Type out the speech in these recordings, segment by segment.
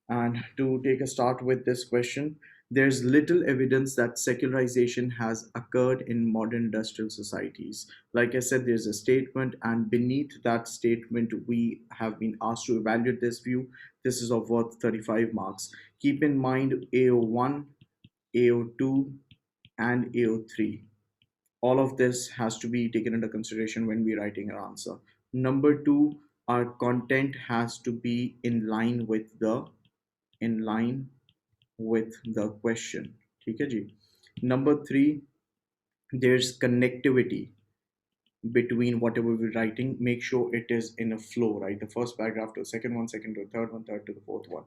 And to take a start with this question, there's little evidence that secularization has occurred in modern industrial societies. Like I said, there's a statement, and beneath that statement, we have been asked to evaluate this view. This is of worth 35 marks. Keep in mind AO1, AO2, and AO3. All of this has to be taken into consideration when we're writing our answer. Number two, our content has to be in line with the question. ठीक है जी. Number three, there's connectivity between whatever we're writing. Make sure it is in a flow, right? The first paragraph to the second one, second to the third one, third to the fourth one.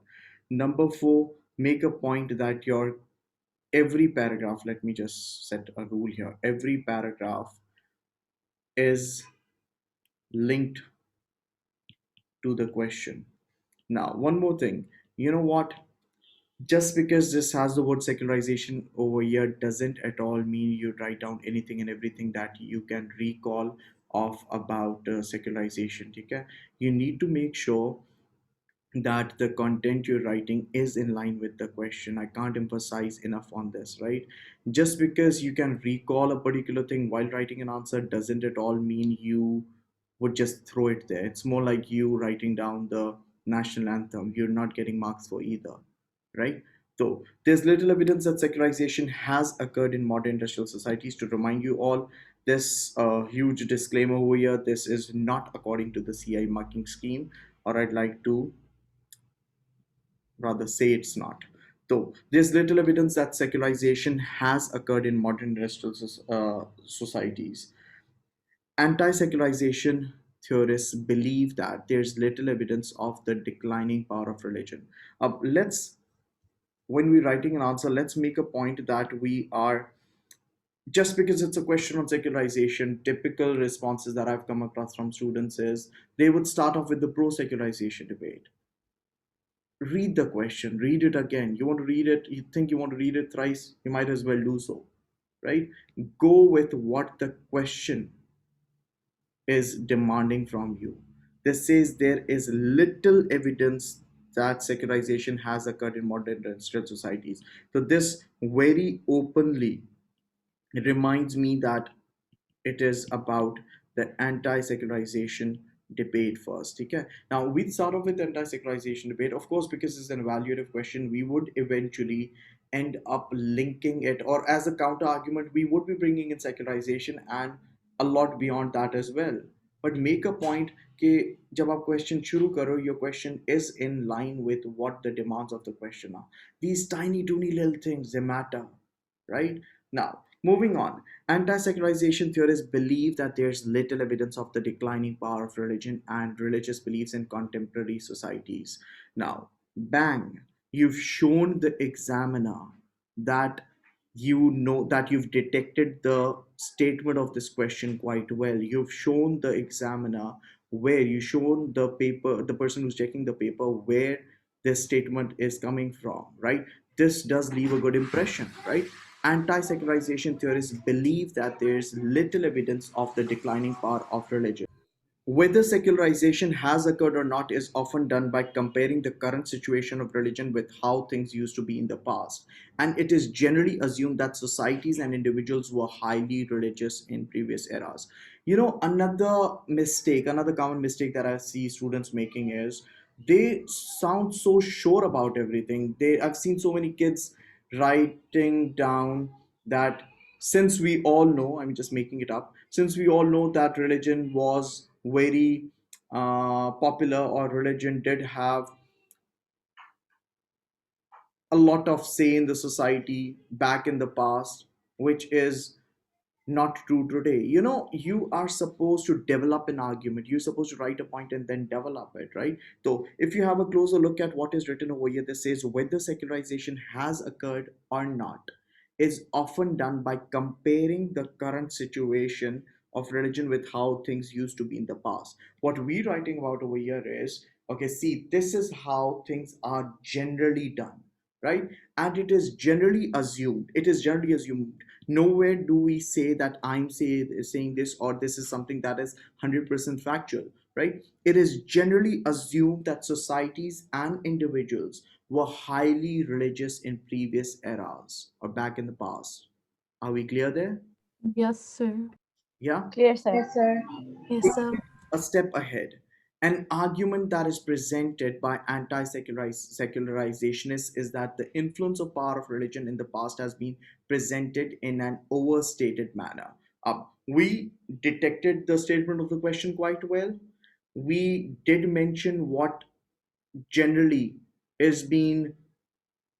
Number four, make a point that your every paragraph, let me just set a rule here, every paragraph is linked to the question. Now, one more thing. You know what? Just because this has the word secularization over here doesn't at all mean you write down anything and everything that you can recall of about secularization. Okay? You need to make sure that the content you're writing is in line with the question. I can't emphasize enough on this, right? Just because you can recall a particular thing while writing an answer doesn't at all mean you would just throw it there. It's more like you writing down the national anthem. You're not getting marks for either, right? So there's little evidence that secularization has occurred in modern industrial societies. To remind you all, this huge disclaimer over here, this is not according to the CI marking scheme, or I'd like to rather say it's not. Though there's little evidence that secularization has occurred in modern industrial societies. Anti-secularization theorists believe that there's little evidence of the declining power of religion. When we're writing an answer, let's make a point that we are, just because it's a question on secularization, typical responses that I've come across from students is they would start off with the pro-secularization debate. Read the question, read it again. You want to read it, you think you want to read it thrice, you might as well do so, right? Go with what the question is demanding from you. This says there is little evidence that secularization has occurred in modern industrial societies. So this very openly reminds me that it is about the anti-secularization debate first. Okay, now we start off with the anti-secularization debate, of course, because it's an evaluative question. We would eventually end up linking it, or as a counter argument we would be bringing in secularization and a lot beyond that as well. But make a point कि जब आप question शुरू करो, your question is in line with what the demands of the question are. These tiny little things, they matter, right? Now, moving on, anti-secularization theorists believe that there's little evidence of the declining power of religion and religious beliefs in contemporary societies. Now, bang, you've shown the examiner that you know that you've detected the statement of this question quite well. You've shown the examiner where you've shown the paper, the person who's checking the paper, where this statement is coming from, right? This does leave a good impression, right? Anti-secularization theorists believe that there's little evidence of the declining power of religion. Whether secularization has occurred or not is often done by comparing the current situation of religion with how things used to be in the past. And it is generally assumed that societies and individuals were highly religious in previous eras. You know, another common mistake that I see students making is they sound so sure about everything. I've seen so many kids writing down that since we all know, I'm just making it up, since we all know that religion was very popular, or religion did have a lot of say in the society back in the past, which is not true today. You know, you are supposed to develop an argument, you're supposed to write a point and then develop it, right? So if you have a closer look at what is written over here, this says whether secularization has occurred or not is often done by comparing the current situation of religion with how things used to be in the past. What we're writing about over here is, okay, see, this is how things are generally done, right? And it is generally assumed. Nowhere do we say that saying this, or this is something that is 100% factual. right? It is generally assumed that societies and individuals were highly religious in previous eras or back in the past. Are we clear there? Yes, sir. Yeah. Clear, sir. Yes, sir. Yes, Take sir. it a step ahead. An argument that is presented by anti secularizationist is that the influence of power of religion in the past has been presented in an overstated manner. We detected the statement of the question quite well. We did mention what generally is being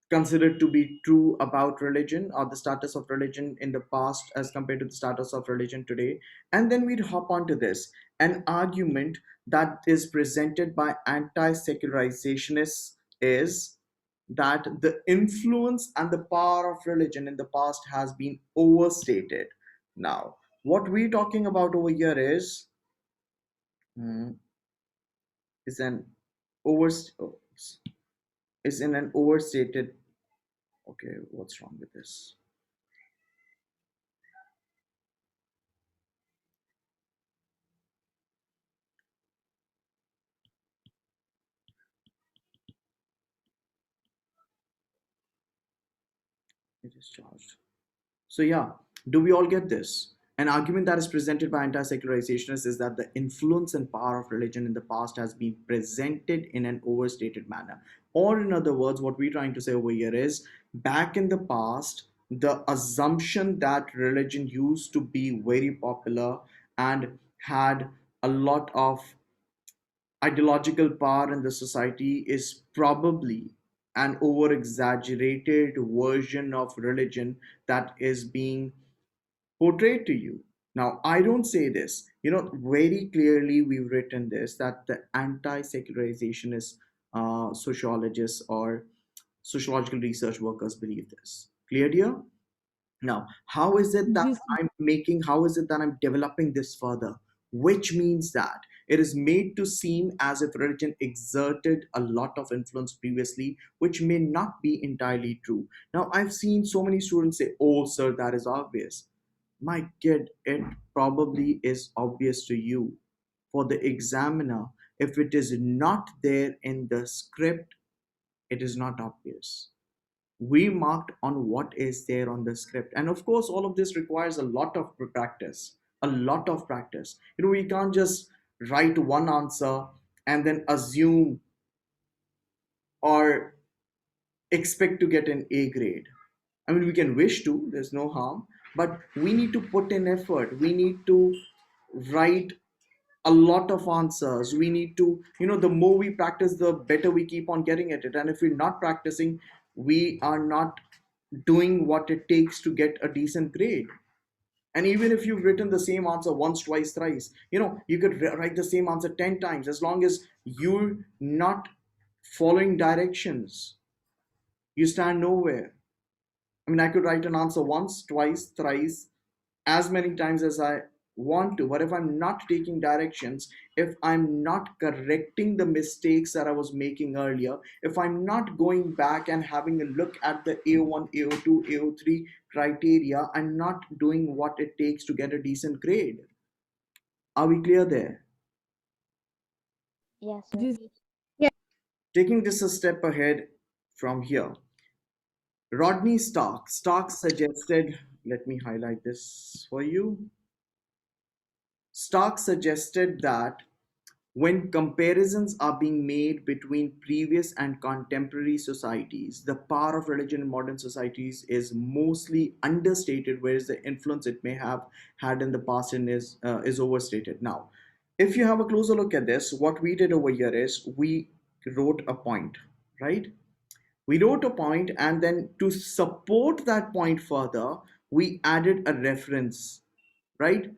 considered to be true about religion or the status of religion in the past as compared to the status of religion today. And then we'd hop onto this an argument that is presented by anti secularizationist is that the influence and the power of religion in the past has been overstated. Now, what we're talking about over here hmm, is an over is in an overstated. Okay, what's wrong with this? It is charged. So yeah, do we all get this? An argument that is presented by anti-secularizationist is that the influence and power of religion in the past has been presented in an overstated manner. Or in other words, what we're trying to say over here is back in the past, the assumption that religion used to be very popular and had a lot of ideological power in the society is probably an over exaggerated version of religion that is being portrayed to you. Now, I don't say this, very clearly we've written this that the anti secularizationists, sociologists, or sociological research workers believe this. Clear, dear? Now, how is it that Yes, sir. how is it that I'm developing this further? Which means that it is made to seem as if religion exerted a lot of influence previously, which may not be entirely true. Now, I've seen so many students say, oh, sir, that is obvious. My kid, it probably is obvious to you. For the examiner, if it is not there in the script, it is not obvious. We marked on what is there on the script, and of course all of this requires a lot of practice, a lot of practice. We can't just write one answer and then assume or expect to get an A grade. I mean, we can wish to, there's no harm, but we need to put in effort. We need to write a lot of answers. We need to, the more we practice, the better we keep on getting at it. And if we're not practicing, we are not doing what it takes to get a decent grade. And even if you've written the same answer once, twice, thrice, you could write the same answer 10 times as long as you're not following directions. You stand nowhere. I mean, I could write an answer once, twice, thrice, as many times as I want to. But if I'm not taking directions, if I'm not correcting the mistakes that I was making earlier, if I'm not going back and having a look at the AO1, AO2, AO3 criteria, I'm not doing what it takes to get a decent grade. Are we clear there? Yes, sir. Yes, Yes. Taking this a step ahead from here, Rodney Stark suggested, let me highlight this for you. Stark suggested that when comparisons are being made between previous and contemporary societies, the power of religion in modern societies is mostly understated, whereas the influence it may have had in the past is overstated. Now, if you have a closer look at this, what we did over here is we wrote a point, right? We wrote a point, and then to support that point further, we added a reference, right?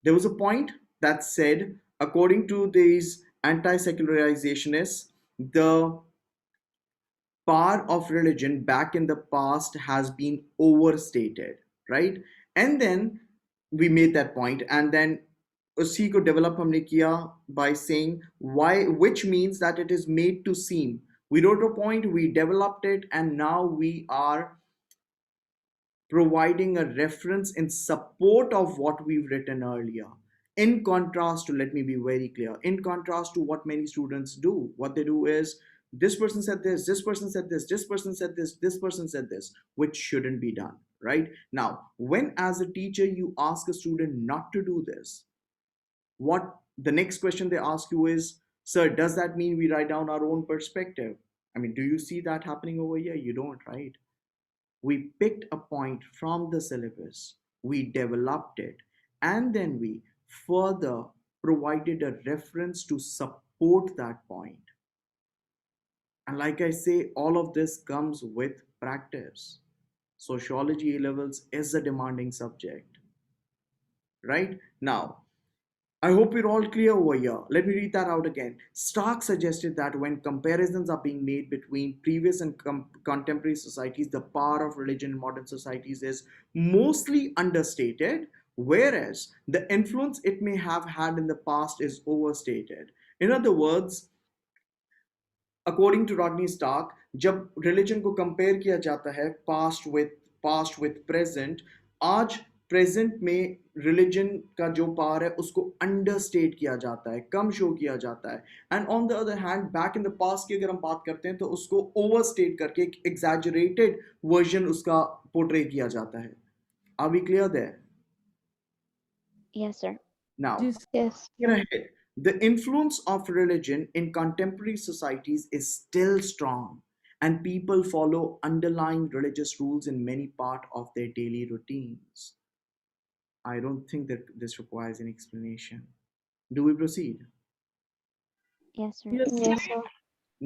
There was a point that said, according to these anti secularizationist, the power of religion back in the past has been overstated, right? And then we made that point, and then उसी को develop हमने किया by saying why, which means that it is made to seem. We wrote a point, we developed it, and now we are providing a reference in support of what we've written earlier. In contrast to, let me be very clear, in contrast to what many students do, what they do is, this person said this person said this person said this person said this, which shouldn't be done. Right now, when as a teacher you ask a student not to do this, what the next question they ask you is, sir, does that mean we write down our own perspective? I mean, do you see that happening over here? You don't, right? We picked a point from the syllabus, we developed it, and then we further provided a reference to support that point. And like I say, all of this comes with practice. Sociology A levels is a demanding subject, right? Now, I hope we're all clear over here. Let me read that out again. Stark suggested that when comparisons are being made between previous and contemporary societies, the power of religion in modern societies is mostly understated, whereas the influence it may have had in the past is overstated. In other words, according to Rodney Stark, जब religion को compare किया जाता है past with present, आज present में religion का जो power है उसको अंडरस्टेट किया जाता है, कम शो किया जाता है। And on the other hand back in the past की अगर हम बात करते हैं तो उसको ओवरस्टेट करके एक एग्जैजरेटेड वर्जन उसका पोर्ट्रे किया जाता है। Are we clear there? Yes, sir. Now, Yes. Yes. ahead, the influence of religion in contemporary societies is still strong, and people follow underlying religious rules in many part of their daily routines. I don't think that this requires an explanation. Do we proceed? Yes, sir. Yes. Yes, sir.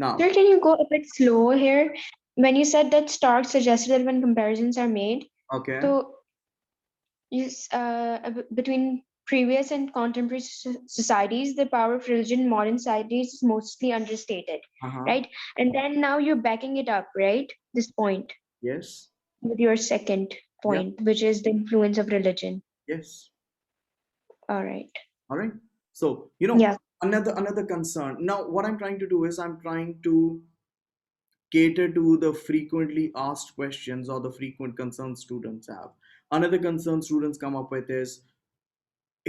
Now, Sir, can you go a bit slower here? When you said that Stark suggested that when comparisons are made, okay. so between previous and contemporary societies, the power of religion in modern societies is mostly understated, Uh-huh. right? And then now you're backing it up, right? This point Yes. with your second point, which is the influence of religion. Yes. All right. All right. So, Yeah. another concern. Now, what I'm trying to do is I'm trying to cater to the frequently asked questions or the frequent concerns students have. Another concern students come up with is,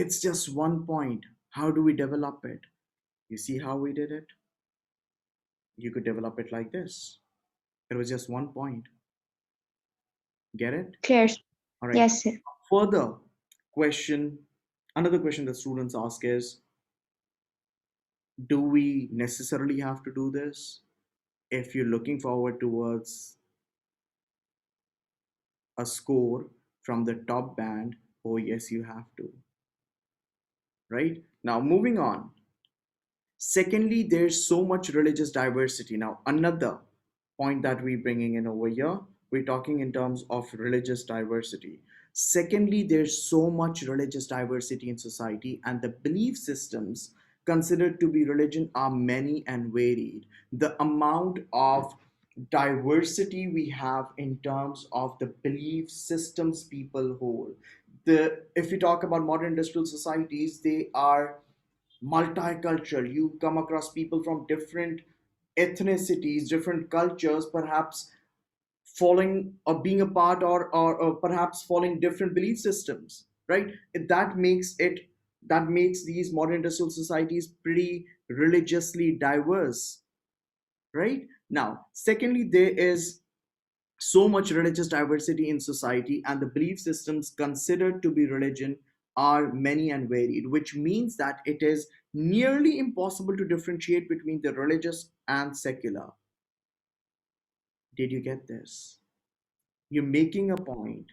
it's just one point. How do we develop it? You see how we did it? You could develop it like this. It was just one point. Get it? Clear. All right. Yes, sir. Further question, another question that students ask is, do we necessarily have to do this? If you're looking forward towards a score from the top band, oh yes, you have to. Right? Now, moving on. Secondly, there's so much religious diversity. Now, another point that we're bringing in over here, we're talking in terms of religious diversity. Secondly, there's so much religious diversity in society, and the belief systems considered to be religion are many and varied. The amount of diversity we have in terms of the belief systems people hold. If we talk about modern industrial societies, they are multicultural. You come across people from different ethnicities, different cultures, perhaps following or being a part or perhaps following different belief systems, right? That makes these modern industrial societies pretty religiously diverse, right? Now, secondly, there is so much religious diversity in society, and the belief systems considered to be religion are many and varied, which means that it is nearly impossible to differentiate between the religious and secular. Did you get this? You're making a point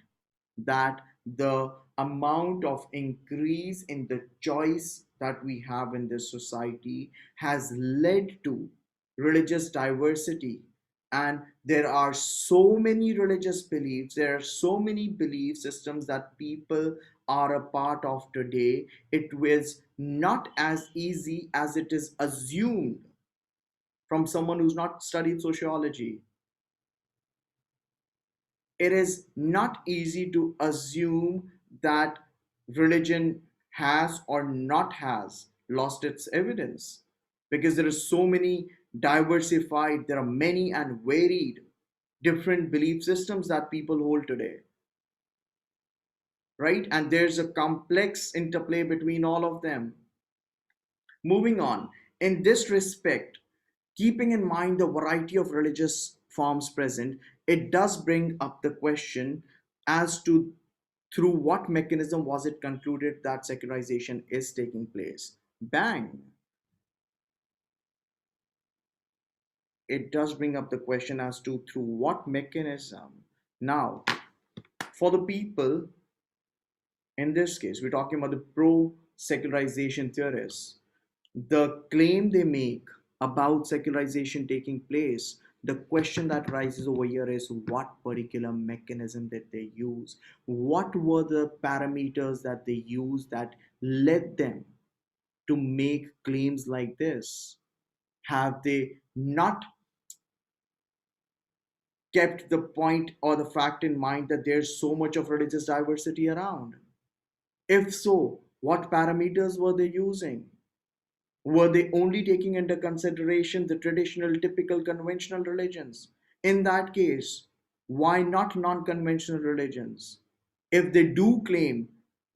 that the amount of increase in the choice that we have in this society has led to religious diversity, and there are so many religious beliefs, there are so many belief systems that people are a part of today. It was not as easy as it is assumed from someone who's not studied sociology. It is not easy to assume that religion has or not has lost its evidence, because there are so many diversified, there are many and varied different belief systems that people hold today. right? And there's a complex interplay between all of them. Moving on, in this respect, keeping in mind the variety of religious forms present, it does bring up the question as to through what mechanism was it concluded that secularization is taking place. Bang! It does bring up the question as to through what mechanism. Now, for the people, in this case, we're talking about the pro secularization theorists. The claim they make about secularization taking place, the question that rises over here is what particular mechanism did they use? What were the parameters that they used that led them to make claims like this? Have they not kept the point or the fact in mind that there's so much of religious diversity around? If so, what parameters were they using? Were they only taking into consideration the traditional, typical, conventional religions? In that case, why not non conventional religions? If they do claim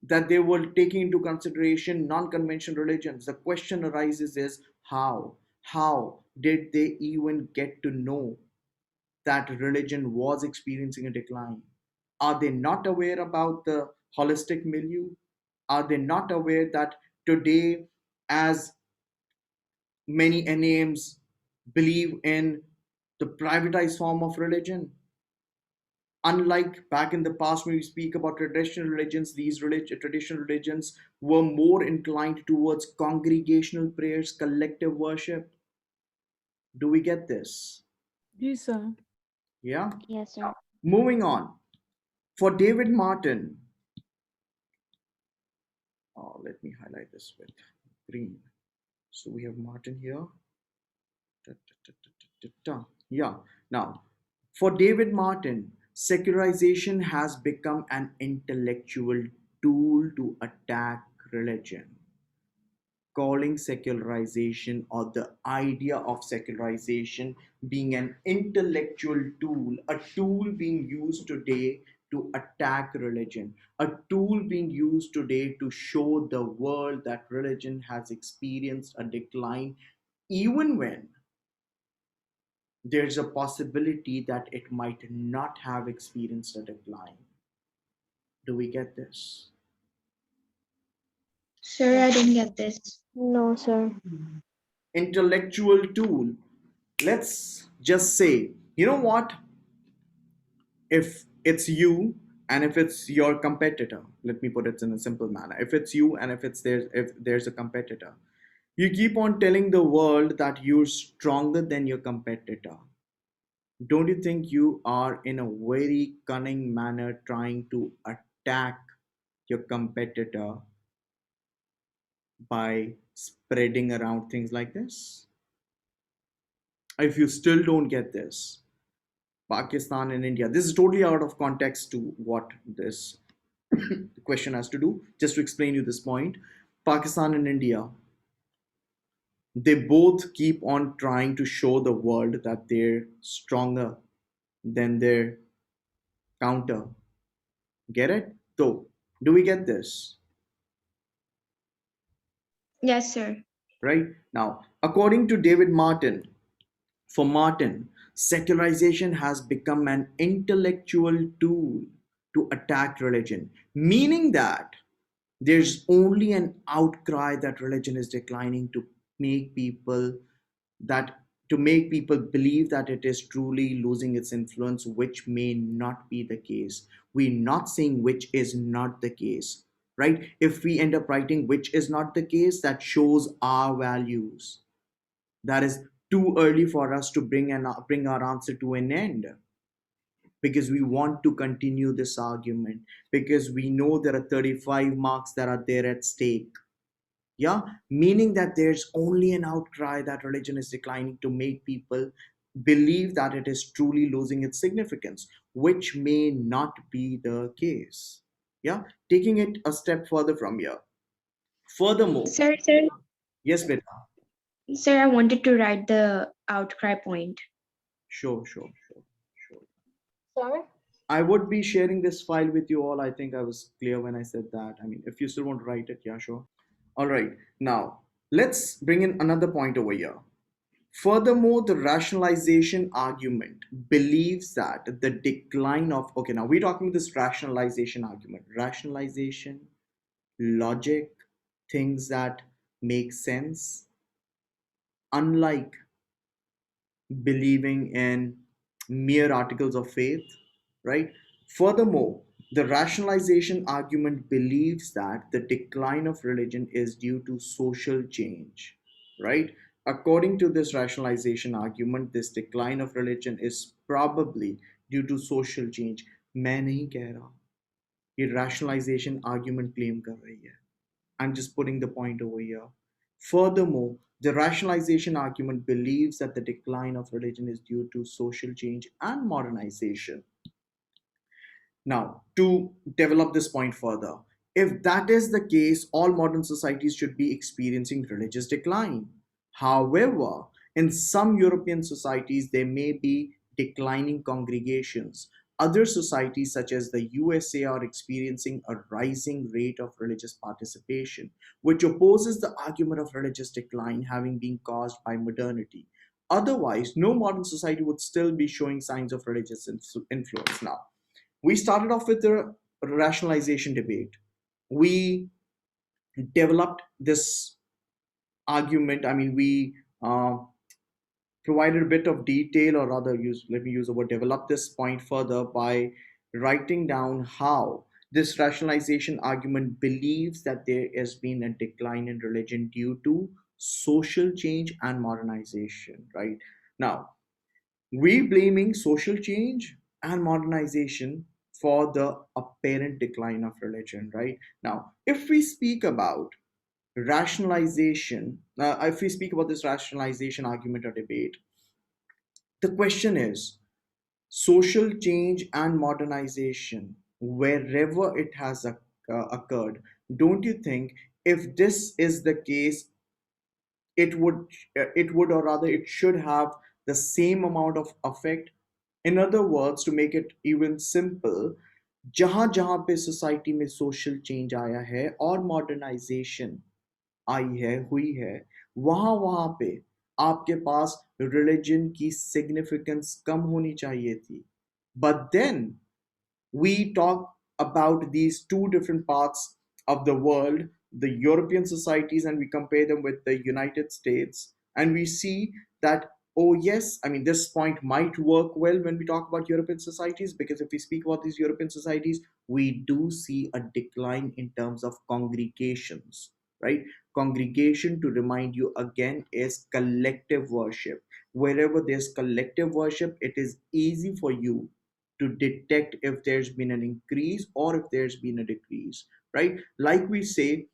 that they were taking into consideration non conventional religions, the question arises is how? How did they even get to know that religion was experiencing a decline? Are they not aware about the holistic milieu? Are they not aware that today, as many NAMs believe in the privatized form of religion? Unlike back in the past, when we speak about traditional religions, traditional religions were more inclined towards congregational prayers, collective worship. Do we get this? Yes, sir. Yeah. Yes, sir. Moving on. For David Martin, let me highlight this with green. So we have Martin here. Da, da, da, da, da, da. Yeah. Now, for David Martin, secularization has become an intellectual tool to attack religion, calling secularization or the idea of secularization being an intellectual tool, a tool being used today to attack religion, a tool being used today to show the world that religion has experienced a decline, even when there's a possibility that it might not have experienced a decline. Do we get this? Sir, I didn't get this. No, sir. Intellectual tool. Let's just say, you know what? If it's you and if it's your competitor, let me put it in a simple manner. If it's you and if there's a competitor, you keep on telling the world that you're stronger than your competitor. Don't you think you are in a very cunning manner trying to attack your competitor by spreading around things like this? If you still don't get this, Pakistan and India, this is totally out of context to what this question has to do. Just to explain you this point, Pakistan and India, they both keep on trying to show the world that they're stronger than their counter. Get it? So, do we get this? Yes, sir. Right? Now, according to David Martin, for Martin, secularization has become an intellectual tool to attack religion, meaning that there's only an outcry that religion is declining to make people that to make people believe that it is truly losing its influence, which may not be the case. We're not saying which is not the case, right? If we end up writing which is not the case, that shows our values. That is too early for us to bring our answer to an end, because we want to continue this argument, because we know there are 35 marks that are there at stake. Yeah, meaning that there's only an outcry that religion is declining to make people believe that it is truly losing its significance, which may not be the case. Yeah, taking it a step further from here. Furthermore, Sir, yes, beta. sir, I wanted to write the outcry point. Sure, sure, sure, sure. Sorry? I would be sharing this file with you all. I think I was clear when I said that. I mean, if you still want to write it, yeah, sure. All right. Now, let's bring in another point over here. Furthermore, the rationalization argument believes that the decline of, okay, now we're talking this rationalization argument. Rationalization, logic, things that make sense, unlike believing in mere articles of faith, right? Furthermore, the rationalization argument believes that the decline of religion is due to social change, right? According to this rationalization argument, this decline of religion is probably due to social change. मैं नहीं कह रहा, ये rationalization argument claim कर रही है. I'm just putting the point over here. Furthermore, the rationalization argument believes that the decline of religion is due to social change and modernization. Now, to develop this point further, if that is the case, all modern societies should be experiencing religious decline. However, in some European societies, there may be declining congregations. Other societies, such as the USA, are experiencing a rising rate of religious participation, which opposes the argument of religious decline having been caused by modernity. Otherwise, no modern society would still be showing signs of religious influence. Now, we started off with the rationalization debate. We developed this argument. I mean, we provided a bit of detail, or rather, let me use the word develop this point further by writing down how this rationalization argument believes that there has been a decline in religion due to social change and modernization, right? Now, we blaming social change and modernization for the apparent decline of religion, right? Now, if we speak about rationalization, if we speak about this rationalization argument or debate, the question is social change and modernization, wherever it has occurred, don't you think if this is the case, it would or rather it should have the same amount of effect? In other words, to make it even simple, जहां जहां पे society में social change आया है और modernisation आई है हुई है, वहां वहां पे आपके पास रिलीजन की सिग्निफिकेंस कम होनी चाहिए थी. But then we talk about these two different parts of the world, the European societies, and we compare them with the United States, and we see that, oh, yes, I mean, this point might work well when we talk about European societies, because if we speak about these European societies, we do see a decline in terms of congregations, right? Congregation, to remind you again, is collective worship. Wherever there's collective worship, it is easy for you to detect if there's been an increase or if there's been a decrease, right? Like we say,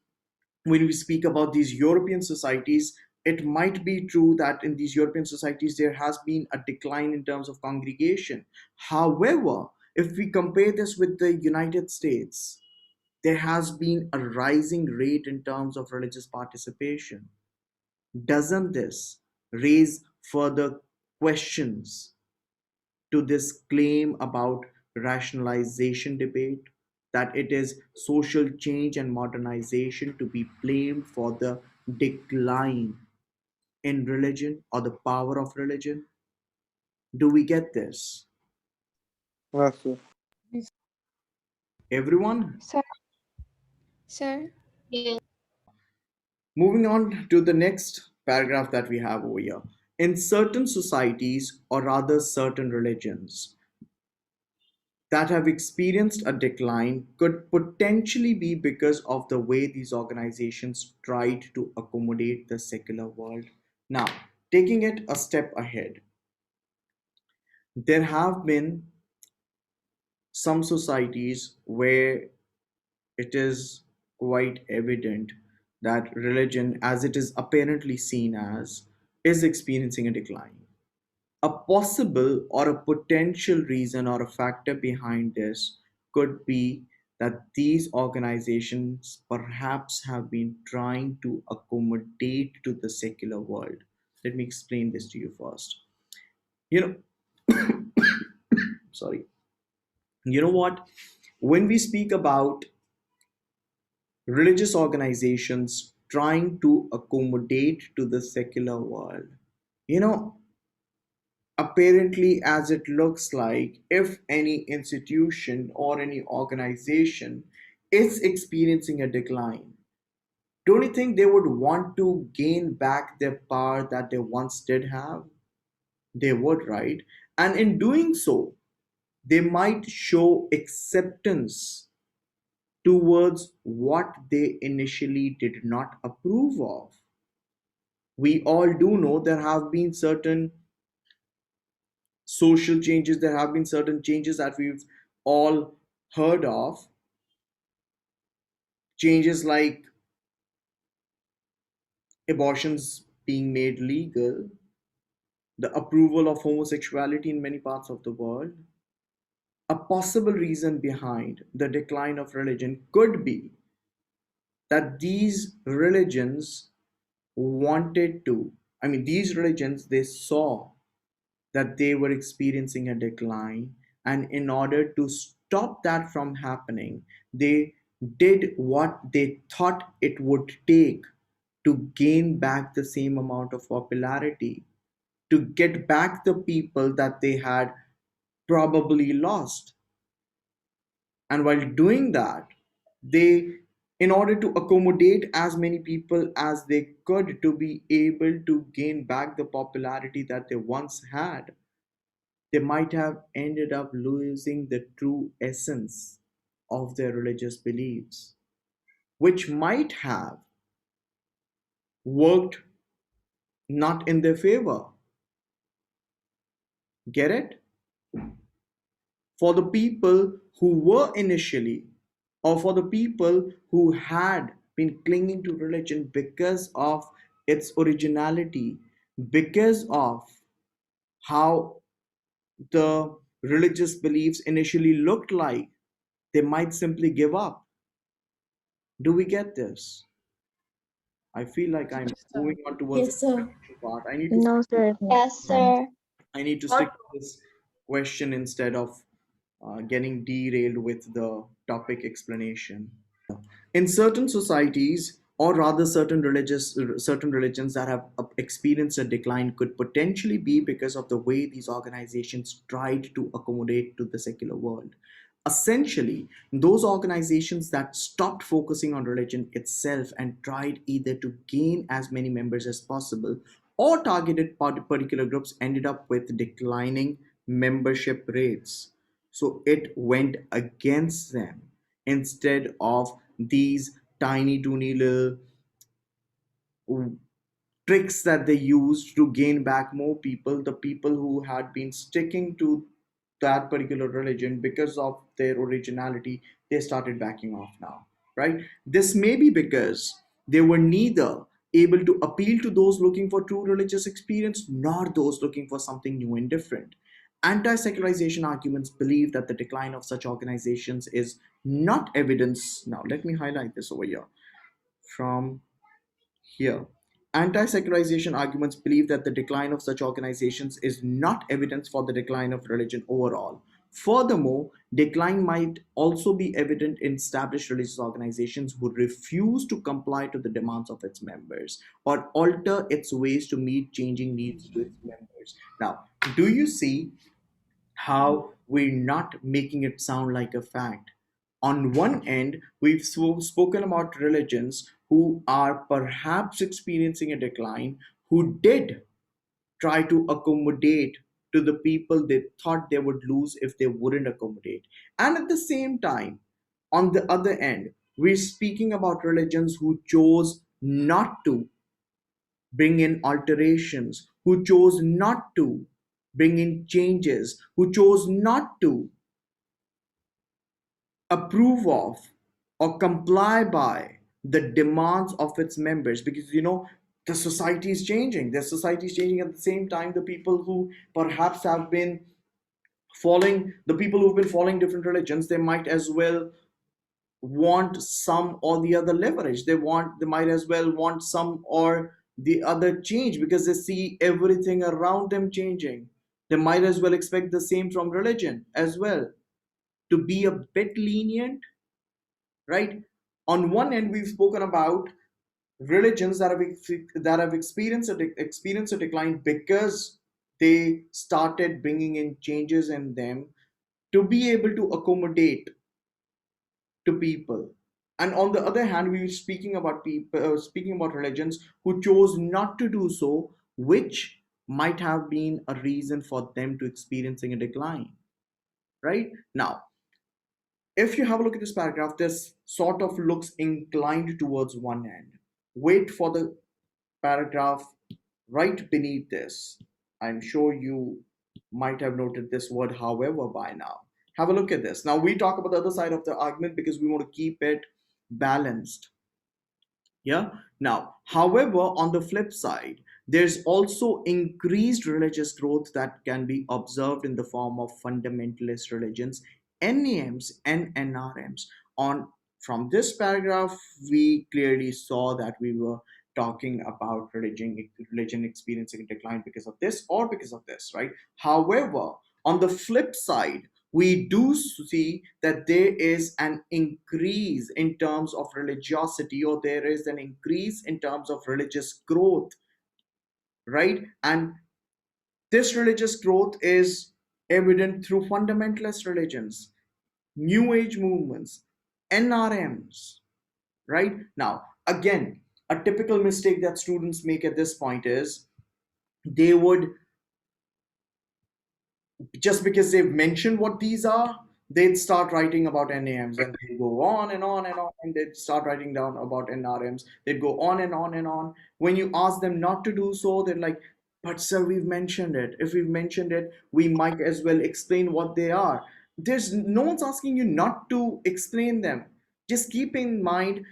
when we speak about these European societies, it might be true that in these European societies there has been a decline in terms of congregation. However, if we compare this with the United States, there has been a rising rate in terms of religious participation. Doesn't this raise further questions to this claim about rationalization debate, that it is social change and modernization to be blamed for the decline in religion or the power of religion? Do we get this? Yes, sir. Everyone? Sir, sir, Moving on to the next paragraph that we have over here. In certain societies, or rather certain religions, that have experienced a decline could potentially be because of the way these organizations tried to accommodate the secular world. Now, taking it a step ahead, there have been some societies where it is quite evident that religion, as it is apparently seen as, is experiencing a decline. A possible or a potential reason or a factor behind this could be that these organizations perhaps have been trying to accommodate to the secular world. Let me explain this to you first. You know, sorry. You know what? When we speak about religious organizations trying to accommodate to the secular world, you know, apparently, as it looks like, if any institution or any organization is experiencing a decline, don't you think they would want to gain back their power that they once did have? They would, right? And in doing so, they might show acceptance towards what they initially did not approve of. We all do know there have been certain social changes, there have been certain changes that we've all heard of. Changes like abortions being made legal, the approval of homosexuality in many parts of the world. A possible reason behind the decline of religion could be that these religions wanted to, I mean, these religions, they saw that they were experiencing a decline, and in order to stop that from happening, they did what they thought it would take to gain back the same amount of popularity, to get back the people that they had probably lost. And while doing that, they, in order to accommodate as many people as they could to be able to gain back the popularity that they once had, they might have ended up losing the true essence of their religious beliefs, which might have worked not in their favor. Get it? For the people who were initially, or for the people who had been clinging to religion because of its originality, because of how the religious beliefs initially looked like, they might simply give up. Do we get this? I feel like I'm Yes, moving sir. on towards the Yes, sir. conclusion part. I need to No, stick to sir. Yes, sir. I need to stick to this question instead of getting derailed with the topic explanation. In certain societies, or rather certain religions that have experienced a decline, could potentially be because of the way these organizations tried to accommodate to the secular world. Essentially, those organizations that stopped focusing on religion itself and tried either to gain as many members as possible or targeted particular groups ended up with declining membership rates. So it went against them instead of these tiny, toony little tricks that they used to gain back more people, the people who had been sticking to that particular religion because of their originality, they started backing off now, right? This may be because they were neither able to appeal to those looking for true religious experience nor those looking for something new and different. Anti secularization arguments believe that the decline of such organizations is not evidence. Now, let me highlight this over here from here. Anti secularization arguments believe that the decline of such organizations is not evidence for the decline of religion overall. Furthermore, decline might also be evident in established religious organizations who refuse to comply to the demands of its members or alter its ways to meet changing needs to its members. Now, do you see how we're not making it sound like a fact? On one end, we've spoken about religions who are perhaps experiencing a decline, who did try to accommodate to the people they thought they would lose if they wouldn't accommodate. And at the same time, on the other end, we're speaking about religions who chose not to bring in alterations, who chose not to bring in changes, who chose not to approve of or comply by the demands of its members, because the society is changing. The society is changing. At the same time, the people who perhaps have been following, the people who've been following different religions, they might as well want some or the other leverage. They might as well want some or the other change because they see everything around them changing. They might as well expect the same from religion as well. to be a bit lenient, right? On one end, we've spoken about religions that have experienced a decline because they started bringing in changes in them to be able to accommodate to people. And on the other hand, we were speaking about religions who chose not to do so, which might have been a reason for them to experiencing a decline. Right now, if you have a look at this paragraph, this sort of looks inclined towards one end. Wait for the paragraph right beneath this. I'm sure you might have noted this word, however, by now. Have a look at this. Now, we talk about the other side of the argument because we want to keep it balanced. Yeah. Now, however, on the flip side, there's also increased religious growth that can be observed in the form of fundamentalist religions, NAMs and NRMs. On From this paragraph, we clearly saw that we were talking about religion experiencing a decline because of this or because of this, right? However, on the flip side, we do see that there is an increase in terms of religiosity, or there is an increase in terms of religious growth, right? And this religious growth is evident through fundamentalist religions, new age movements, NRMs, right? Now, again, a typical mistake that students make at this point is they would, just because they've mentioned what these are, they'd start writing about NAMs, and they go on and on and on, and they'd start writing down about NRMs. They'd go on and on and on. When you ask them not to do so, they're like, but sir, we've mentioned it. If we've mentioned it, we might as well explain what they are. There's no one's asking you not to explain them. Just keep in mind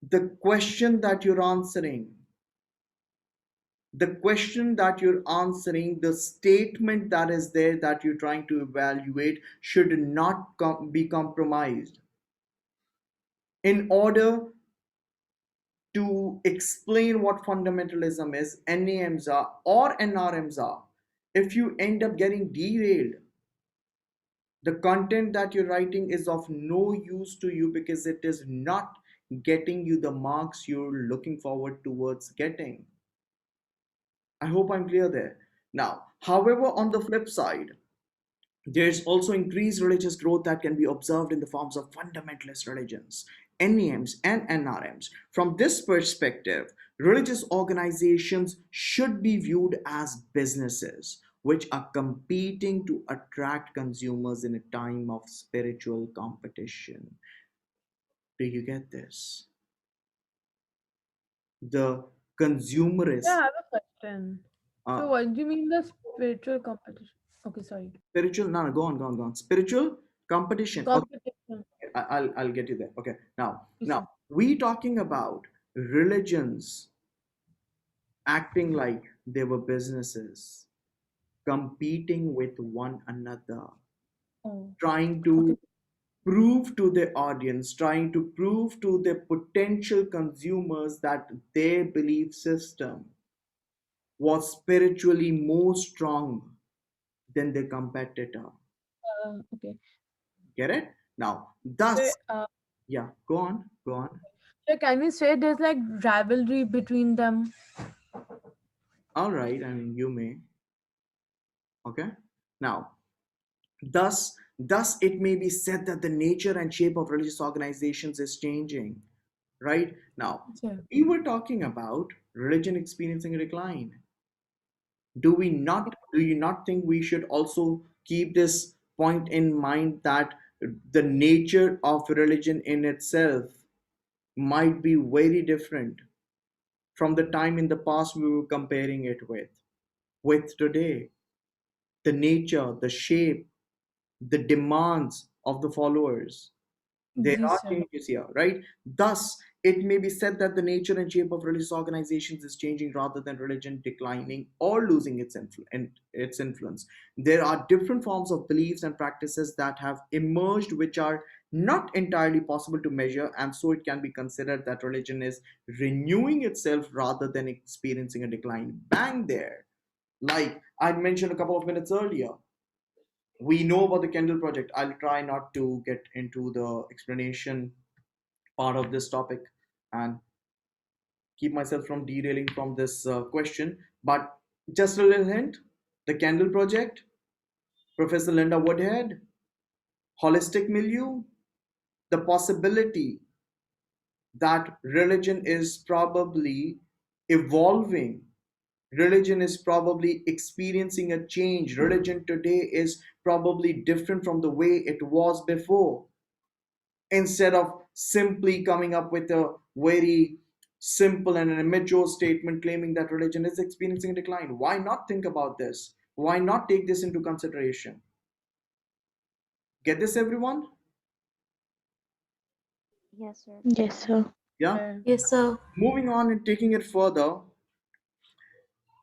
the question that you're answering, the statement that is there that you're trying to evaluate should not be compromised. In order to explain what fundamentalism is, NAMs are or NRMs are, if you end up getting derailed, the content that you're writing is of no use to you because it is not getting you the marks you're looking forward towards getting. I hope I'm clear there. Now, however, on the flip side, there's also increased religious growth that can be observed in the forms of fundamentalist religions, NEMs, and NRMs. From this perspective, religious organizations should be viewed as businesses which are competing to attract consumers in a time of spiritual competition. Do you get this? The Yeah, consumerist, I have a question. So, uh, what do you mean the spiritual competition? Okay, sorry. spiritual, no, no, go on. Spiritual competition. Okay, Competition. I'll get you there. Okay, now Listen. we talking about religions acting like they were businesses, competing with one another, Oh, trying okay. to prove to the audience, trying to prove to the potential consumers that their belief system was spiritually more strong than their competitor. Okay. Get it? Now, So, thus, yeah, go on. so can we say there's like rivalry between them? All right, I mean, you may. Okay. Now, thus it may be said that the nature and shape of religious organizations is changing. Right now, Yeah. we were talking about religion experiencing a decline. Do you not think we should also keep this point in mind that the nature of religion in itself might be very different from the time in the past we were comparing it with today? The nature, the shape, the demands of the followers. There Ji, are sir. changes here, right? Thus, it may be said that the nature and shape of religious organizations is changing rather than religion declining or losing its influence. There are different forms of beliefs and practices that have emerged which are not entirely possible to measure, and so it can be considered that religion is renewing itself rather than experiencing a decline. Bang there. Like I mentioned a couple of minutes earlier, We know about the Kendall project. I'll try not to get into the explanation part of this topic and keep myself from derailing from this question. But just a little hint: the Kendall project, Professor Linda Woodhead, holistic milieu, the possibility that religion is probably evolving, religion is probably experiencing a change, religion today is probably different from the way it was before. Instead of simply coming up with a very simple and an immature statement claiming that religion is experiencing a decline, why not think about this? Why not take this into consideration? Get this, everyone? Yes, sir. Yes, sir. Yeah. Yes, sir. Moving on and taking it further,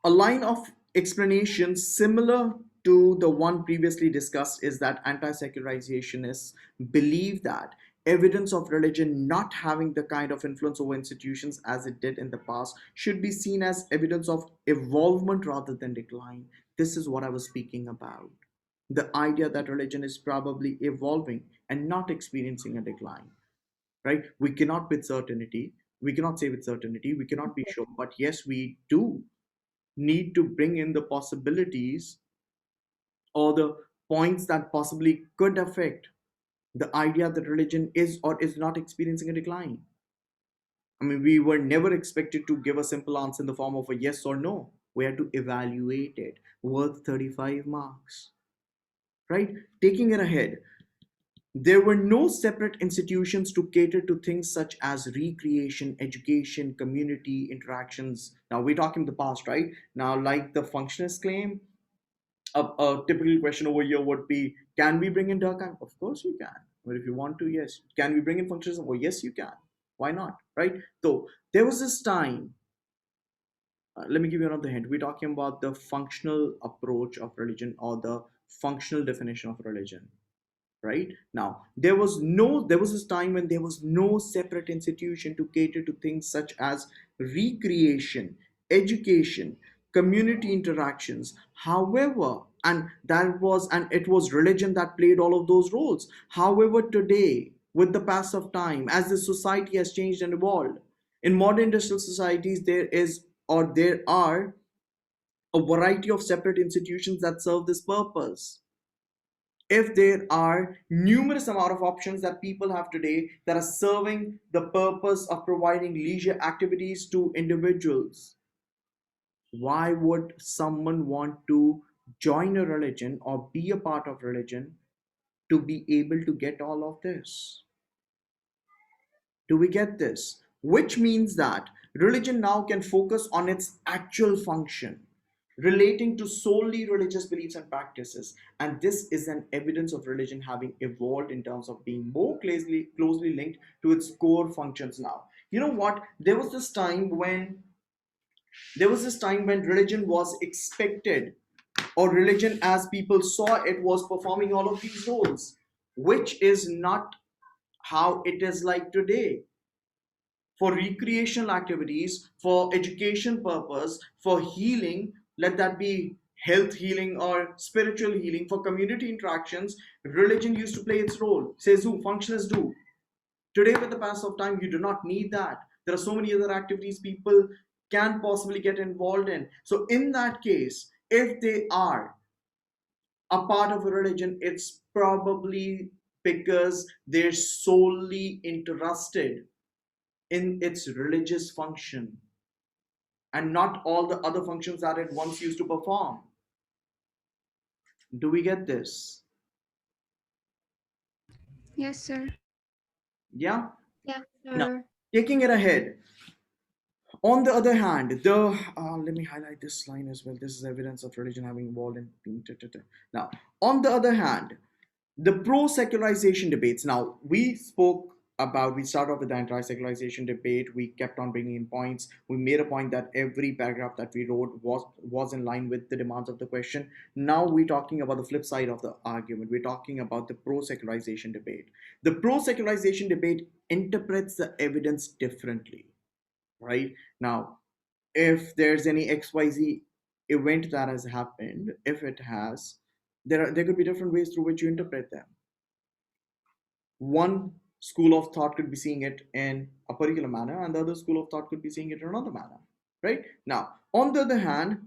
a line of explanation similar to the one previously discussed is that anti-secularizations believe that evidence of religion not having the kind of influence over institutions as it did in the past should be seen as evidence of evolvement rather than decline. This is what I was speaking about. The idea that religion is probably evolving and not experiencing a decline, right? We cannot say with certainty, we cannot be sure, but yes, we do need to bring in the possibilities or the points that possibly could affect the idea that religion is or is not experiencing a decline. I mean, we were never expected to give a simple answer in the form of a yes or no. We had to evaluate it worth 35 marks, right? Taking it ahead, there were no separate institutions to cater to things such as recreation, education, community interactions. Now, we're talking the past, right? Now, like the functionist claim, a typical question over here would be, can we bring in Durkheim? Of course you can. But if you want to, yes. Can we bring in functionalism? Oh, yes, you can. Why not? Right? So there was this time, let me give you another hint. We're talking about the functional approach of religion or the functional definition of religion. Right now, there was this time when there was no separate institution to cater to things such as recreation, education, community interactions. However, and it was religion that played all of those roles. However, today, with the pass of time, as the society has changed and evolved, in modern industrial societies there are a variety of separate institutions that serve this purpose. If there are numerous amount of options that people have today that are serving the purpose of providing leisure activities to individuals, why would someone want to join a religion or be a part of religion to be able to get all of this? Do we get this? Which means that religion now can focus on its actual function, relating to solely religious beliefs and practices. And this is an evidence of religion having evolved in terms of being more closely linked to its core functions now. You know what? There was this time when religion was expected, or religion as people saw it was performing all of these roles, which is not how it is like today. For recreational activities, for education purpose, for healing, let that be health healing or spiritual healing, for community interactions, religion used to play its role. Says who? Functionalists do. Today, with the pass of time, you do not need that. There are so many other activities people can possibly get involved in. So, in that case, if they are a part of a religion, it's probably because they're solely interested in its religious function and not all the other functions that it once used to perform. Do we get this? Yes, sir. Yeah? Yeah, Now, sir. taking it ahead, on the other hand, let me highlight this line as well. This is evidence of religion having evolved and being. Now, on the other hand, the pro-secularization debates. Now, we started off with the anti-secularization debate. We kept on bringing in points. We made a point that every paragraph that we wrote was in line with the demands of the question. Now we're talking about the flip side of the argument. We're talking about the pro-secularization debate. The pro-secularization debate interprets the evidence differently, right? Now, if there's any XYZ event that has happened, if it has, There could be different ways through which you interpret them. One school of thought could be seeing it in a particular manner, and the other school of thought could be seeing it in another manner, right? Now, on the other hand,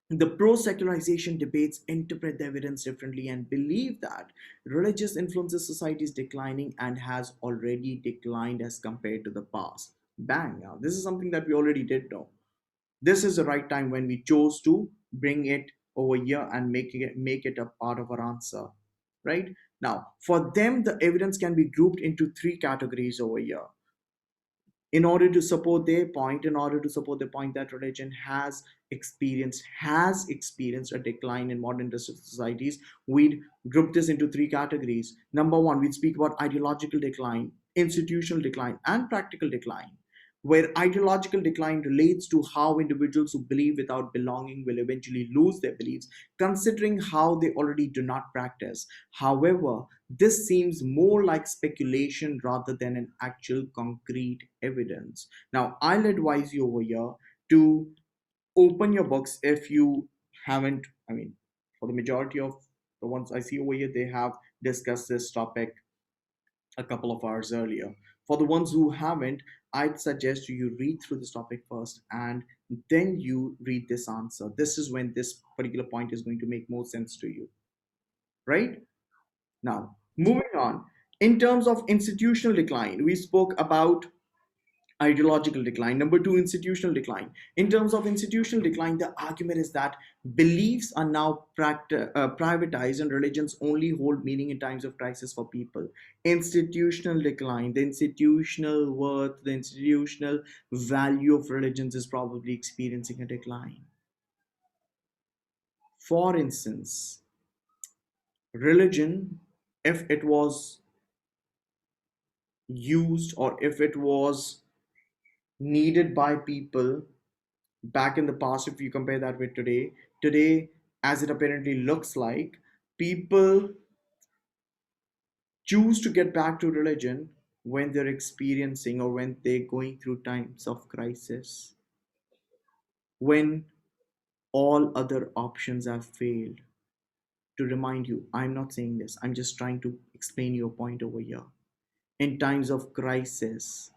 the pro secularization debates interpret the evidence differently and believe that religious influences society is declining and has already declined as compared to the past. Bang! Now, this is something that we already did know. This is the right time when we chose to bring it over here and make it a part of our answer, right? Now, for them, the evidence can be grouped into three categories over here. In order to support their point, in order to support the point that religion has experienced a decline in modern industrial societies, we'd group this into three categories. Number one, we'd speak about ideological decline, institutional decline, and practical decline, where ideological decline relates to how individuals who believe without belonging will eventually lose their beliefs, considering how they already do not practice. However, this seems more like speculation rather than an actual concrete evidence. Now, I'll advise you over here to open your books if you haven't. I mean, for the majority of the ones I see over here, they have discussed this topic a couple of hours earlier. For the ones who haven't, I'd suggest you read through this topic first and then you read this answer. This is when this particular point is going to make more sense to you, right? Now, moving on. In terms of institutional decline, we spoke about ideological decline. Number two, institutional decline. In terms of institutional decline, the argument is that beliefs are now privatized and religions only hold meaning in times of crisis for people. Institutional decline, the institutional worth, the institutional value of religions is probably experiencing a decline. For instance, religion, if it was used or if it was needed by people back in the past, if you compare that with today, as it apparently looks like, people choose to get back to religion when they're experiencing or when they're going through times of crisis, when all other options have failed. To remind you, I'm not saying this, I'm just trying to explain your point over here. In times of crisis,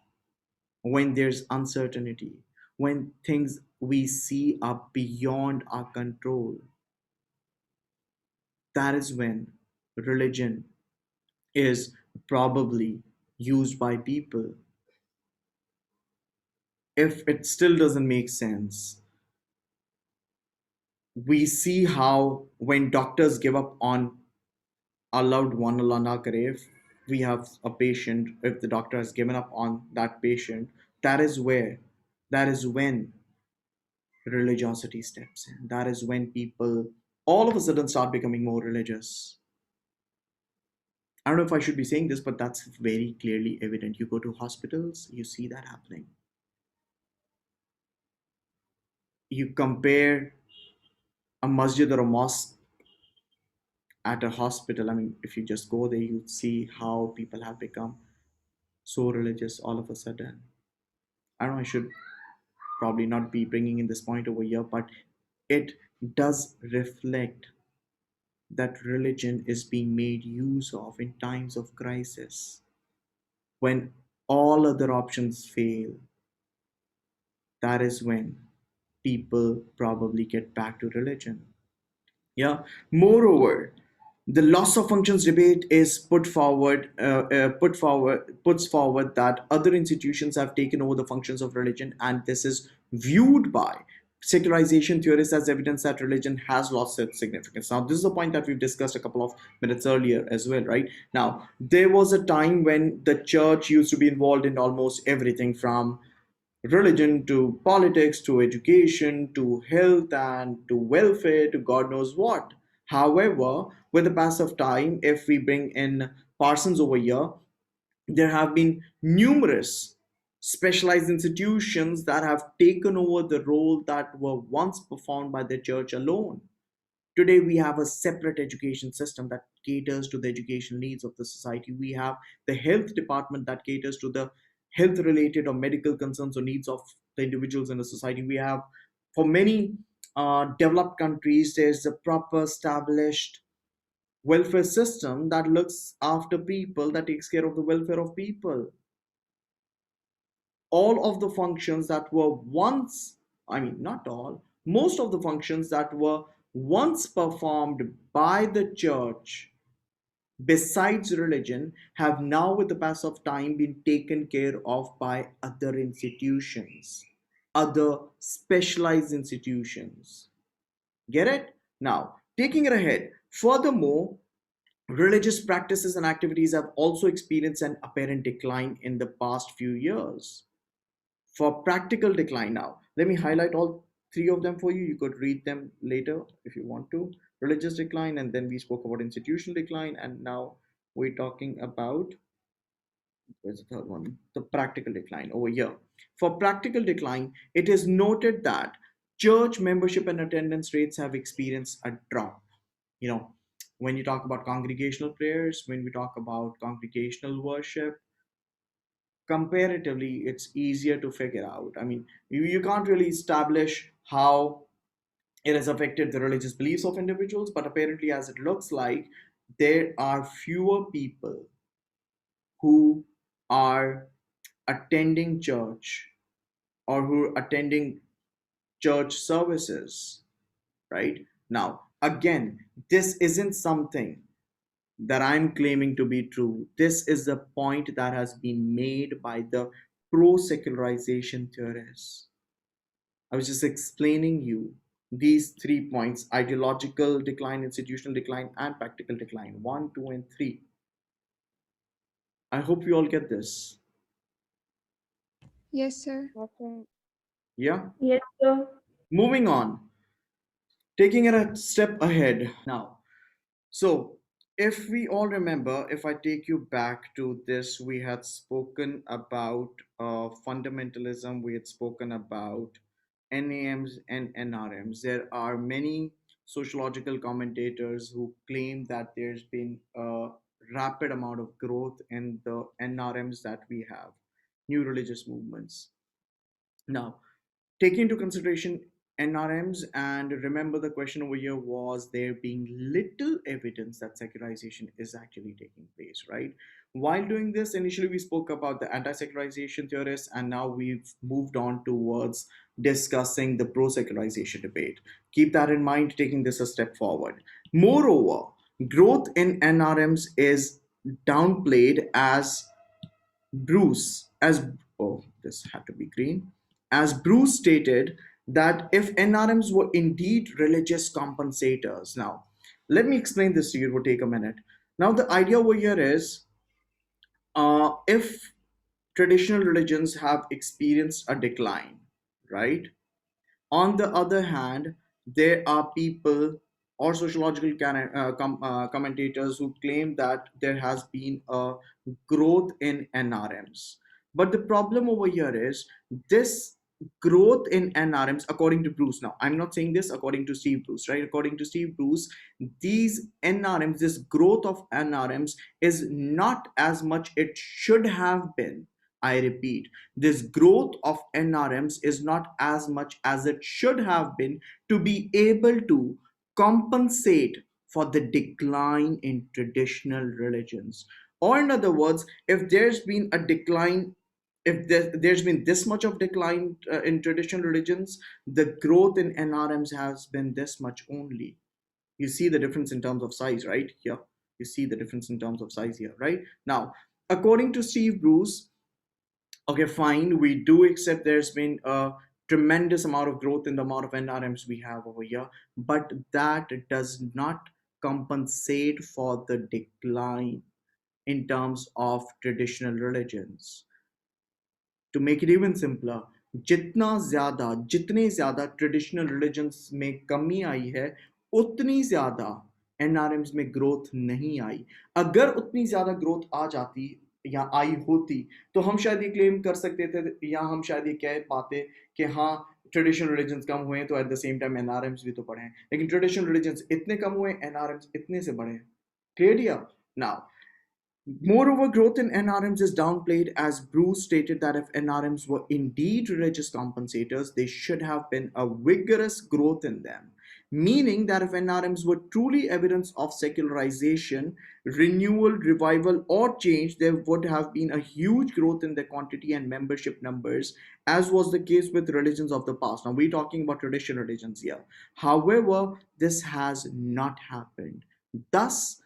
when there's uncertainty, when things we see are beyond our control, that is when religion is probably used by people. If it still doesn't make sense, we see how when doctors give up on a loved one, Allah na kare, if we have a patient, if the doctor has given up on that patient, that is where, that is when religiosity steps in. That is when people all of a sudden start becoming more religious. I don't know if I should be saying this, but that's very clearly evident. You go to hospitals, you see that happening. You compare a masjid or a mosque at a hospital. I mean, if you just go there, you see how people have become so religious all of a sudden. I don't know, I should probably not be bringing in this point over here, but it does reflect that religion is being made use of in times of crisis. When all other options fail, that is when people probably get back to religion. Yeah. Moreover, the loss of functions debate is puts forward that other institutions have taken over the functions of religion, and this is viewed by secularization theorists as evidence that religion has lost its significance. Now, this is a point that we've discussed a couple of minutes earlier as well, right? Now, there was a time when the church used to be involved in almost everything from religion to politics to education to health and to welfare to God knows what. However, with the pass of time, if we bring in Parsons over here, there have been numerous specialized institutions that have taken over the role that were once performed by the church alone. Today, we have a separate education system that caters to the education needs of the society. We have the health department that caters to the health related or medical concerns or needs of the individuals in the society. We have, for many developed countries, there's a proper established welfare system that looks after people, that takes care of the welfare of people. All of the functions that were once, I mean, not all, most of the functions that were once performed by the church besides religion have now, with the pass of time, been taken care of by other institutions, other specialized institutions. Get it? Now, taking it ahead, furthermore, religious practices and activities have also experienced an apparent decline in the past few years. For practical decline, now, let me highlight all three of them for you. You could read them later if you want to. Religious decline, and then we spoke about institutional decline, and now we're talking about, where's the third one? The practical decline over here. For practical decline, it is noted that church membership and attendance rates have experienced a drop. You know, when you talk about congregational prayers, when we talk about congregational worship, comparatively it's easier to figure out. I mean, you can't really establish how it has affected the religious beliefs of individuals, but apparently, as it looks like, there are fewer people who are attending church or who are attending church services, right? Now, again, this isn't something that I'm claiming to be true. This is the point that has been made by the pro secularization theorists. I was just explaining you these 3 points: ideological decline, institutional decline, and practical decline. One, two, and three. I hope you all get this. Yes, sir. Yes, sir. Yeah? Yes, sir. Moving on, taking it a step ahead now. So, if we all remember, if I take you back to this, we had spoken about fundamentalism, we had spoken about NAMs and NRMs. There are many sociological commentators who claim that there's been a rapid amount of growth in the NRMs that we have, new religious movements. Now, taking into consideration NRMs, and remember the question over here was there being little evidence that secularization is actually taking place, right? While doing this, initially we spoke about the anti secularization theorists, and now we've moved on towards discussing the pro secularization debate. Keep that in mind, taking this a step forward. Moreover, growth in NRMs is downplayed as Bruce, as this had to be green, as Bruce stated that if NRMs were indeed religious compensators. Now, let me explain this to you. It will take a minute. Now, the idea over here is if traditional religions have experienced a decline, right? On the other hand, there are people or sociological commentators who claim that there has been a growth in NRMs. But the problem over here is this growth in NRMs, according to Bruce. Now, I'm not saying this according to Steve Bruce, right? According to Steve Bruce, these NRMs, this growth of NRMs is not as much it should have been. I repeat, this growth of NRMs is not as much as it should have been to be able to compensate for the decline in traditional religions. Or, in other words, if there's been a decline, if there's been this much of decline in traditional religions, the growth in NRMs has been this much only. You see the difference in terms of size, right? Here, you see the difference in terms of size here, right? Now, according to Steve Bruce, okay, fine, we do accept there's been a tremendous amount of growth in the amount of NRMs we have over here, but that does not compensate for the decline in terms of traditional religions. To make it even simpler, जितने ज़्यादा traditional religions में कमी आई है, उतनी ज़्यादा एनआरएम्स में growth नहीं आई. अगर उतनी ज़्यादा ग्रोथ आ जाती या आई होती, तो हम शायद ये क्लेम कर सकते थे, या हम शायद ये कह पाते कि हाँ, ट्रेडिशनल रिलीजन्स कम हुए हैं तो एट द सेम टाइम एनआरएम्स भी तो बढ़े हैं. लेकिन ट्रेडिशनल रिलीजन्स इतने कम हुए, एनआरएम्स इतने से बढ़े हैं. Clear? Now, moreover, growth in NRMs is downplayed, as Bruce stated that if NRMs were indeed religious compensators, they should have been a vigorous growth in them. meaning that if NRMs were truly evidence of secularization, renewal, revival, or change, there would have been a huge growth in the quantity and membership numbers, as was the case with religions of the past. Now, we're talking about traditional religions here. However, this has not happened. Thus,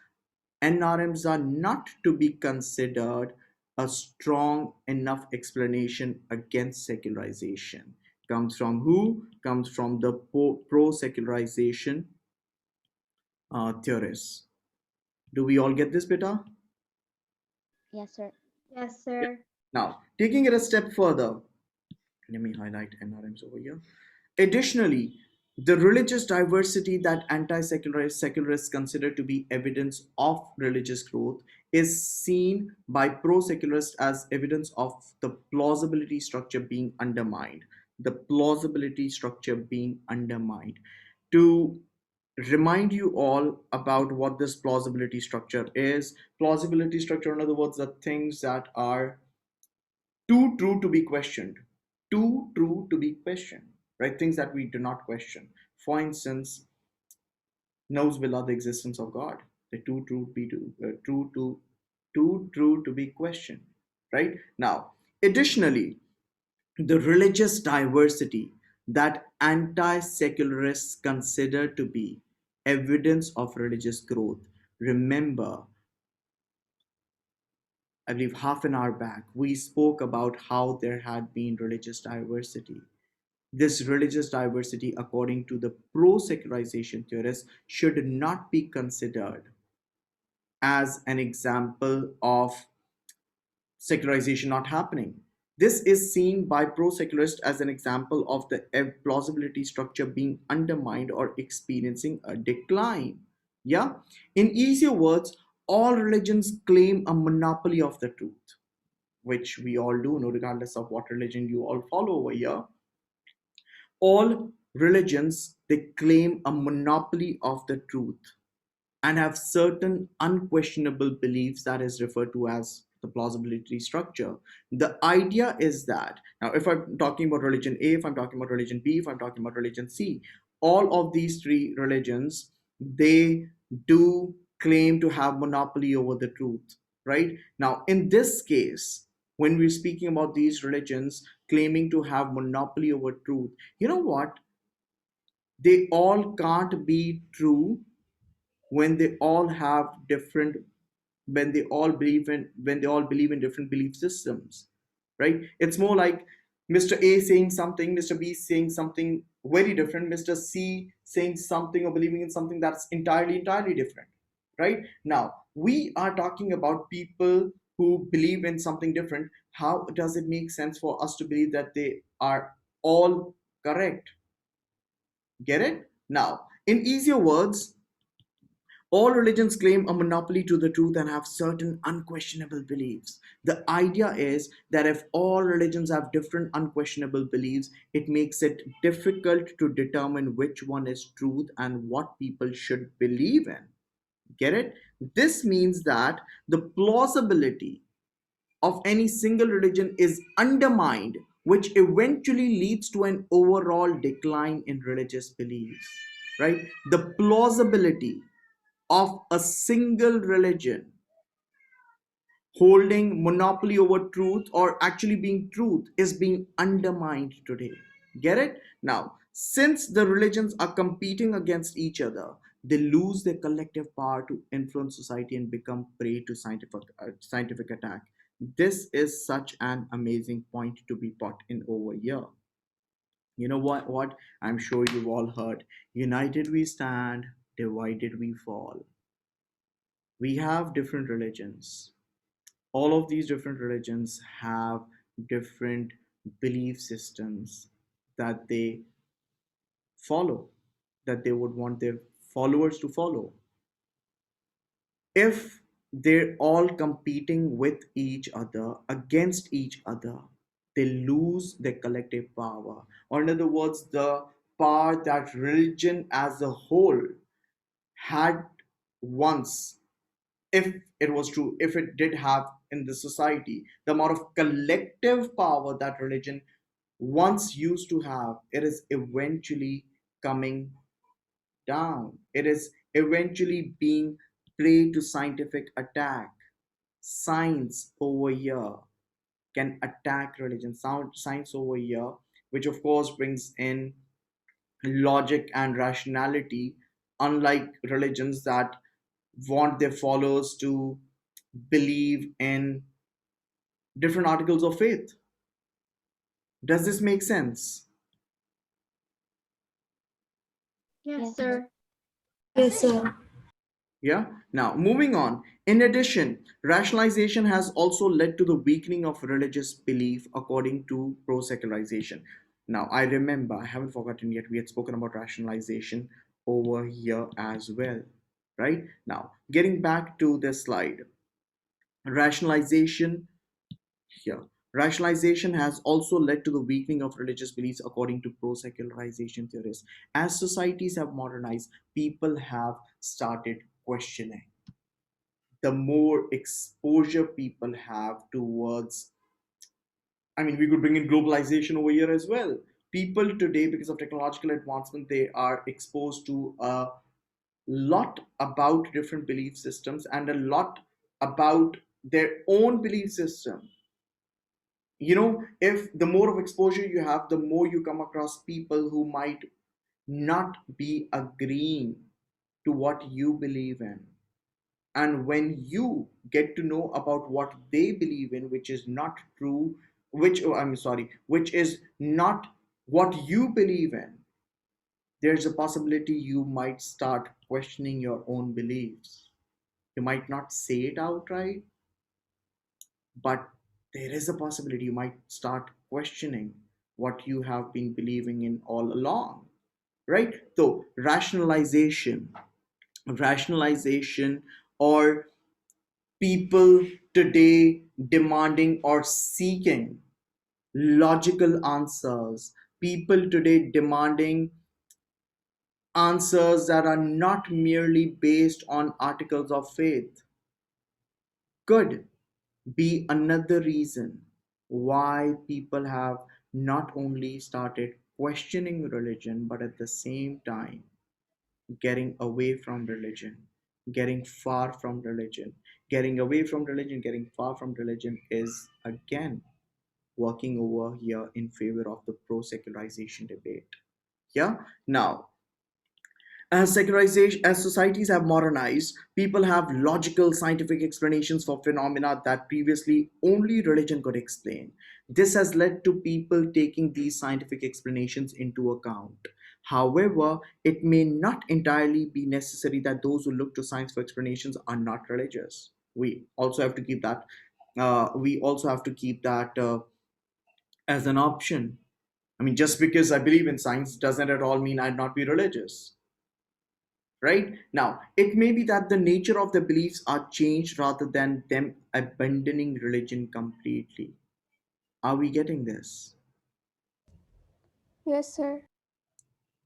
NRMs are not to be considered a strong enough explanation against secularization. Comes from who? Comes from the pro secularization theorists. Do we all get this, beta? Yes, sir. Yes, Yeah. sir. Now, taking it a step further, let me highlight NRMs over here. Additionally, the religious diversity that anti-secularists consider to be evidence of religious growth is seen by pro-secularists as evidence of the plausibility structure being undermined. The plausibility structure being undermined. To remind you all about what this plausibility structure is, plausibility structure, in other words, the things that are too true to be questioned, too true to be questioned, right? Things that we do not question. For instance, knows will the existence of God. They're too true to be questioned, right? Now, additionally, the religious diversity that anti-secularists consider to be evidence of religious growth. Remember, I believe half an hour back, we spoke about how there had been religious diversity. This religious diversity, according to the pro secularization theorists, should not be considered as an example of secularization not happening. This is seen by pro secularists as an example of the plausibility structure being undermined or experiencing a decline. Yeah? In easier words, all religions claim a monopoly of the truth, which we all do, no, regardless of what religion you all follow over here. All religions, they claim a monopoly of the truth and have certain unquestionable beliefs that is referred to as the plausibility structure. The idea is that, now if I'm talking about religion A, if I'm talking about religion B, if I'm talking about religion C, all of these three religions, they do claim to have monopoly over the truth, right? Now in this case, when we're speaking about these religions claiming to have monopoly over truth, you know what, they all can't be true when they all have different, when they all believe in different belief systems, right? It's more like Mr. A saying something, Mr. B saying something very different, Mr. C saying something or believing in something that's entirely different, right? Now we are talking about people who believe in something different. How does it make sense for us to believe that they are all correct? Get it? Now in easier words, all religions claim a monopoly to the truth and have certain unquestionable beliefs. The idea is that if all religions have different unquestionable beliefs, it makes it difficult to determine which one is truth and what people should believe in. Get it? This means that the plausibility of any single religion is undermined, which eventually leads to an overall decline in religious beliefs. Right? The plausibility of a single religion holding monopoly over truth or actually being truth is being undermined today. Get it? Now, since the religions are competing against each other, they lose their collective power to influence society and become prey to scientific attack. This is such an amazing point to be put in over here. You know what I'm sure you've all heard: united we stand, divided we fall. We have different religions. All of these different religions have different belief systems that they follow, that they would want their followers to follow. If they're all competing with each other, against each other, they lose their collective power. Or, in other words, the power that religion as a whole had once, if it was true, if it did have in the society, the amount of collective power that religion once used to have, it is eventually coming down. It is eventually being prey to scientific attack. Science over here can attack religion. Science over here, which of course brings in logic and rationality, unlike religions that want their followers to believe in different articles of faith. Does this make sense? Yes, Yes, sir. sir. Yes, sir. Yeah. Now, moving on. In addition, rationalization has also led to the weakening of religious belief according to pro secularization. Now, I remember, I haven't forgotten yet, we had spoken about rationalization over here as well. Right? Now, getting back to this slide, rationalization here. Rationalization has also led to the weakening of religious beliefs according to pro secularization theorists. As societies have modernized, people have started questioning. The more exposure people have towards, I mean, we could bring in globalization over here as well. People today, because of technological advancement, they are exposed to a lot about different belief systems and a lot about their own belief system. If the more of exposure you have, the more you come across people who might not be agreeing to what you believe in. And when you get to know about what they believe in, which is not true, which, oh, I'm sorry, which is not what you believe in, there's a possibility you might start questioning your own beliefs. You might not say it outright, but there is a possibility you might start questioning what you have been believing in all along, right? So rationalization, or people today demanding or seeking logical answers, people today demanding answers that are not merely based on articles of faith, could be another reason why people have not only started questioning religion, but at the same time getting away from religion, getting far from religion. Getting away from religion, getting far from religion is again working over here in favor of the pro secularization debate. Yeah. Now, as societies have modernized, people have logical scientific explanations for phenomena that previously only religion could explain. This has led to people taking these scientific explanations into account. However, it may not entirely be necessary that those who look to science for explanations are not religious. We also have to keep that. We also have to keep that as an option. I mean, just because I believe in science doesn't at all mean I'd not be religious, right? Now, it may be that the nature of the beliefs are changed rather than them abandoning religion completely. Are we getting this? Yes, sir.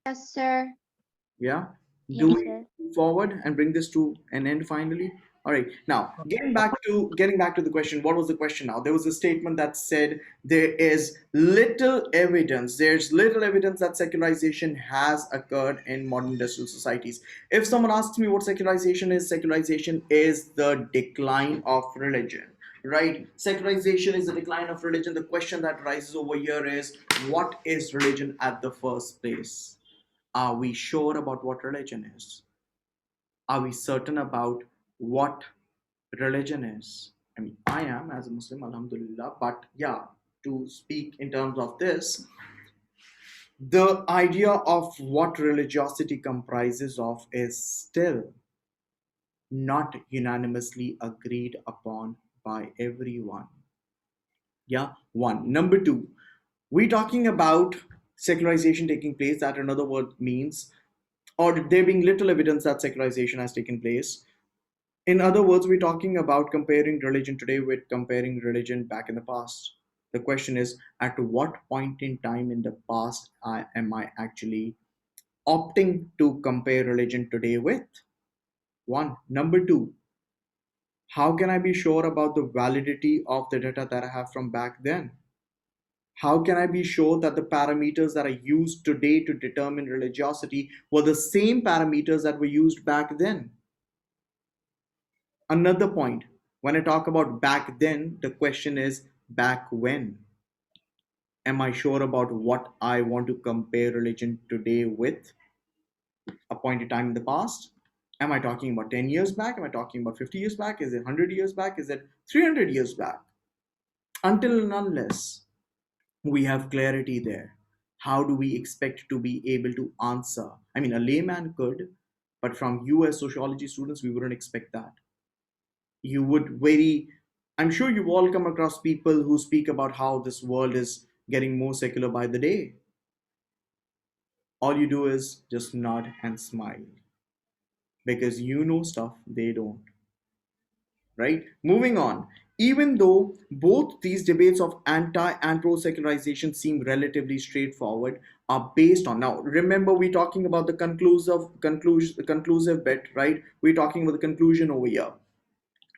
Yes, sir. Yeah. Do Yes, we sir. move forward and bring this to an end finally? All right. Now, getting back to the question. What was the question now? There was a statement that said there is little evidence. There's little evidence that secularization has occurred in modern industrial societies. If someone asks me what secularization is the decline of religion. Right? Secularization is the decline of religion. The question that rises over here is, what is religion at the first place? Are we sure about what religion is? Are we certain about what religion is? I mean, I am as a Muslim, Alhamdulillah, but yeah, to speak in terms of this, the idea of what religiosity comprises of is still not unanimously agreed upon by everyone. Yeah, one. Number two, we're talking about secularization taking place, that another word means, or there being little evidence that secularization has taken place. In other words, we're talking about comparing religion today with comparing religion back in the past. The question is, at what point in time in the past am I actually opting to compare religion today with? One. Number two, how can I be sure about the validity of the data that I have from back then? How can I be sure that the parameters that are used today to determine religiosity were the same parameters that were used back then? Another point, when I talk about back then, the question is back when? Am I sure about what I want to compare religion today with a point in time in the past? Am I talking about 10 years back? Am I talking about 50 years back? Is it 100 years back? Is it 300 years back? Until and unless we have clarity there, how do we expect to be able to answer? I mean, a layman could, but from you as sociology students, we wouldn't expect that. You would very, I'm sure you've all come across people who speak about how this world is getting more secular by the day. All you do is just nod and smile because you know stuff they don't, right? Moving on. Even though both these debates of anti and pro secularization seem relatively straightforward, are based on, now remember we're talking about the conclusive bit, right? We're talking about the conclusion over here.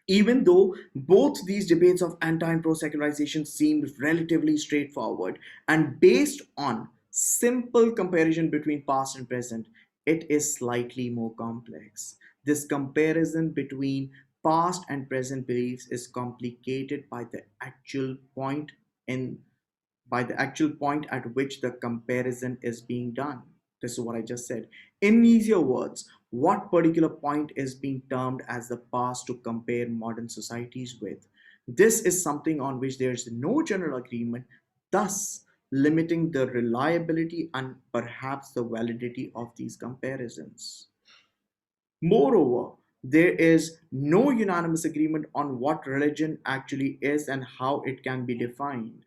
Even though both these debates of anti and pro secularization seem relatively straightforward and based on simple comparison between past and present, it is slightly more complex. This comparison between past and present beliefs is complicated by the actual point at which the comparison is being done. This is what I just said. In easier words, what particular point is being termed as the past to compare modern societies with? This is something on which there is no general agreement, thus limiting the reliability and perhaps the validity of these comparisons. Moreover, there is no unanimous agreement on what religion actually is and how it can be defined.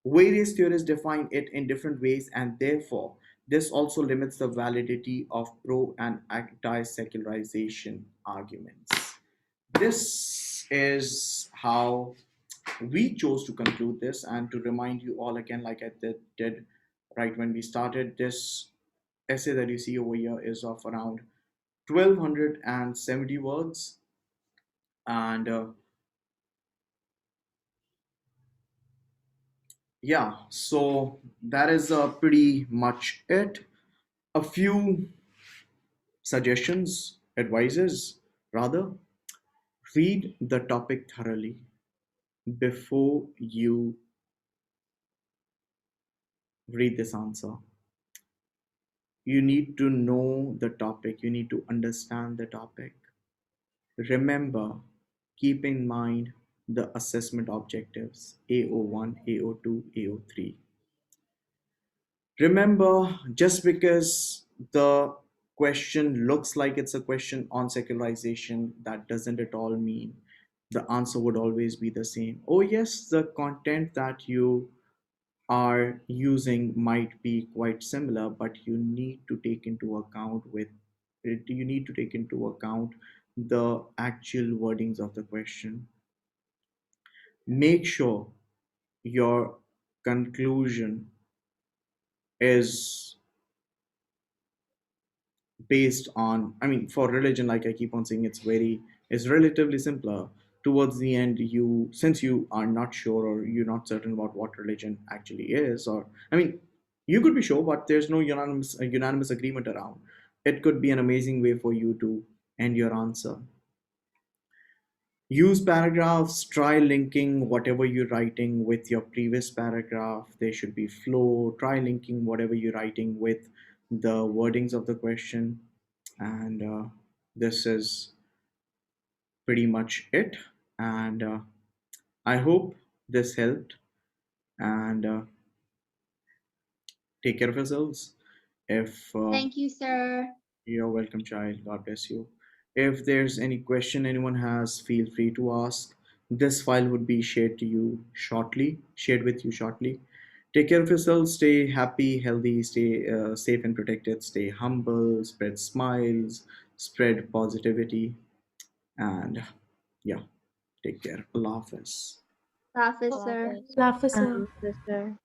Various theorists define it in different ways, and therefore, this also limits the validity of pro and anti secularization arguments. This is how we chose to conclude this, and to remind you all again, like I did right when we started, this essay that you see over here is of around 1270 words, and yeah, so that is pretty much it. A few suggestions, advices, rather, read the topic thoroughly before you read this answer. You need to know the topic, you need to understand the topic. Remember, keep in mind the assessment objectives AO1, AO2, AO3. Remember, just because the question looks like it's a question on secularization, that doesn't at all mean the answer would always be the same. Oh, yes, the content that you are using might be quite similar, but you need to take into account the actual wordings of the question. Make sure your conclusion is based on, I mean, for religion, like I keep on saying, it's relatively simpler. Towards the end, you since you are not sure or you're not certain about what religion actually is, or I mean, you could be sure, but there's no unanimous agreement around. It could be an amazing way for you to end your answer. Use paragraphs, try linking whatever you're writing with your previous paragraph. There should be flow. Try linking whatever you're writing with the wordings of the question. And this is pretty much it. And I hope this helped. And take care of yourselves. If Thank you, sir. You're welcome, child. God bless you. If there's any question anyone has, feel free to ask. This file would be shared with you shortly. Take care of yourselves. Stay happy, healthy, stay safe and protected. Stay humble, spread smiles, spread positivity, and yeah, take care. Allah Hafiz. Hafiz, Allah sir. Hafiz. Allah Hafiz, sir. Sister.